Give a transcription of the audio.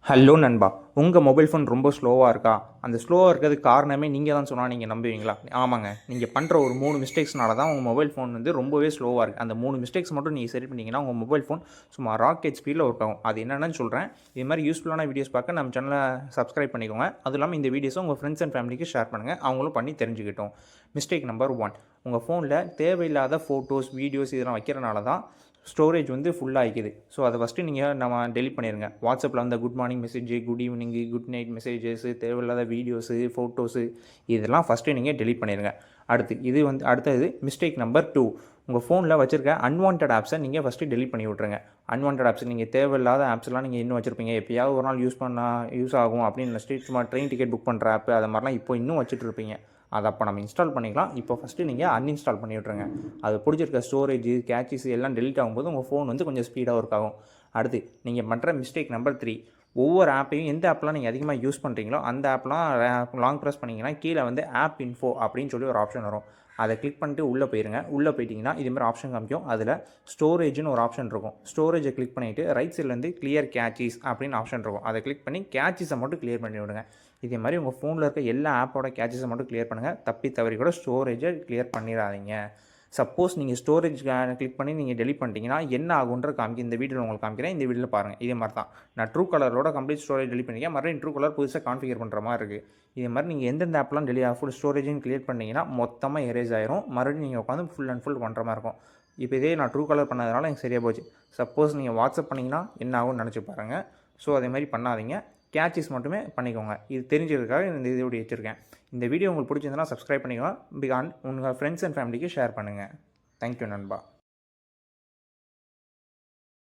Hello நண்பா, உங்கள் mobile phone ரொம்ப ஸ்லோவாக இருக்கா? அந்த ஸ்லோவாக இருக்கிறதுக்கு காரணமே நீங்கள் தான் சொன்னால் நீங்கள் நம்புவீங்களா? ஆமாங்க, நீங்கள் பண்ணுற ஒரு 3 மிஸ்டேக்ஸ்னால தான் உங்கள் மொபைல் ஃபோன் வந்து ரொம்பவே ஸ்லோவாக இருக்குது. அந்த 3 மிஸ்டேக்ஸ் மட்டும் நீங்கள் சரி பண்ணிங்கன்னா உங்கள் மொபைல் ஃபோன் சும்மா ராக்கெட் ஸ்பீடில் ஒர்க் ஆகும். அது என்னென்னு சொல்கிறேன். இது மாதிரி யூஸ்ஃபுல்லான வீடியோஸ் பார்க்க நம்ம சேனலை சப்ஸ்கிரைப் பண்ணிக்கோங்க. அதுவும் இல்லாமல் இந்த வீடியோஸை உங்கள் ஃப்ரெண்ட்ஸ் அண்ட் ஃபேமிலிக்கு ஷேர் பண்ணுங்கள், அவங்களும் பண்ணி தெரிஞ்சுக்கிட்டோம். மிஸ்டேக் நம்பர் 1, உங்கள் ஃபோனில் தேவையில்லாத ஃபோட்டோஸ், வீடியோஸ் இதெல்லாம் வைக்கிறனால தான் ஸ்டோரேஜ் வந்து ஃபுல்லாகிக்குது. ஸோ அதை ஃபஸ்ட்டு நம்ம டெலிட் பண்ணிடுங்க. வாட்ஸ்அப்பில் வந்து good morning message, good evening, good night messages, தேவையில்லாத வீடியோஸு, ஃபோட்டோஸு இதெல்லாம் ஃபஸ்ட்டு நீங்கள் டெலிட் பண்ணிடுங்க. அடுத்தது மிஸ்டேக் நம்பர் 2, உங்கள் ஃபோனில் வச்சுருக்க அன்வான்ட் ஆப்ஸை நீங்கள் ஃபஸ்ட்டு டெலிட் பண்ணி விட்ருங்க. அன்வான்ட் ஆப்ஸ் நீங்கள் தேவையில்லாத ஆப்ஸ்லாம் நீங்கள் இன்னும் வச்சுருப்பீங்க. எப்போயாவது ஒரு நாள் யூஸ் ஆகும் அப்படின்னு நினச்சிட்டு சும்மா ட்ரெயின் டிக்கெட் புக் பண்ணுற ஆப் அது மாதிரிலாம் இப்போ இன்னும் வச்சுட்டு இருப்பீங்க. அதை அப்போ நம்ம இன்ஸ்டால் பண்ணிக்கலாம். இப்போ ஃபஸ்ட்டு நீங்கள் அன்இன்ஸ்டால் பண்ணி விட்ருங்க. அது பிடிச்சிருக்க ஸ்டோரேஜ், கேட்சஸ் எல்லாம் டெலிட் ஆகும்போது உங்கள் ஃபோன் வந்து கொஞ்சம் ஸ்பீடாக ஒர்க் ஆகும். அடுத்து நீங்கள் பண்ணுற மிஸ்டேக் நம்பர் 3, ஒவ்வொரு ஆப்பையும் எந்த ஆப்லாம் நீங்கள் அதிகமாக யூஸ் பண்ணுறீங்களோ அந்த ஆப்லாம் லாங் ப்ரெஸ் பண்ணிங்கன்னா கீழே வந்து ஆப் இன்ஃபோ அப்படின்னு சொல்லி ஒரு ஆப்ஷன் வரும். அதை கிளிக் பண்ணிட்டு உள்ளே போயிருங்க. உள்ளே போயிட்டிங்கன்னா இதுமாதிரி ஆப்ஷன் காமிக்கும். அதில் ஸ்டோரேஜ்னு ஒரு ஆப்ஷன் இருக்கும். ஸ்டோரேஜை கிளிக் பண்ணிவிட்டு ரைட் சைட்லேருந்து கிளியர் கேட்சஸ் அப்படின்னு ஆப்ஷன் இருக்கும். அதை கிளிக் பண்ணி கேட்சஸை மட்டும் கிளியர் பண்ணி விடுங்க. இதே மாதிரி உங்கள் ஃபோனில் இருக்க எல்லா ஆப்போட கேட்சஸை மட்டும் கிளியர் பண்ணுங்கள். தப்பி தவறி கூட ஸ்டோரேஜை கிளியர் பண்ணிடாதீங்க. சப்போஸ் நீங்கள் ஸ்டோரேஜ் கிளிக் பண்ணி நீங்கள் டெலிட் பண்ணிட்டீங்கன்னா என்ன ஆகுன்ற இந்த வீடியோவில் உங்களுக்கு காமிக்கிறேன். இந்த வீடியோவில் பாருங்கள். இதே மாதிரி தான் நான் ட்ரூ கலரோட கம்ப்ளீட் ஸ்டோரேஜ் டெலிட் பண்ணிக்கிறேன். மறுபடியும் ட்ரூ கலர் புதுசாக கான்ஃபிகர் பண்ணுற மாதிரி இருக்குது. இதே மாதிரி நீங்கள் எந்தெந்த ஆப்லாம் ஃபுல் ஸ்டோரேஜையும் கிளியர் பண்ணிங்கன்னா மொத்தமாக எரேஸ் ஆயிரும். மறுபடியும் நீங்கள் உட்காந்து ஃபுல் அண்ட் ஃபுல் பண்ணுற மாதிரி இருக்கும். இப்போ இதே நான் ட்ரூ கலர் பண்ணதுனால எனக்கு சரியாக போச்சு. சப்போஸ் நீங்கள் வாட்ஸ்அப் பண்ணிங்கன்னா என்ன ஆகும்னு நினச்சி பாருங்கள். ஸோ அதே மாதிரி பண்ணாதீங்க. கேட்சஸ் மட்டுமே பண்ணிக்கோங்க. இது தெரிஞ்சதுக்காக இந்த வீடியோ வச்சுருக்கேன். இந்த வீடியோ உங்களுக்கு பிடிச்சிருந்தனா சப்ஸ்கிரைப் பண்ணிக்கோங்க. உங்கள் ஃப்ரெண்ட்ஸ் அண்ட் ஃபேமிலிக்கு ஷேர் பண்ணுங்கள். தேங்க்யூ நண்பா.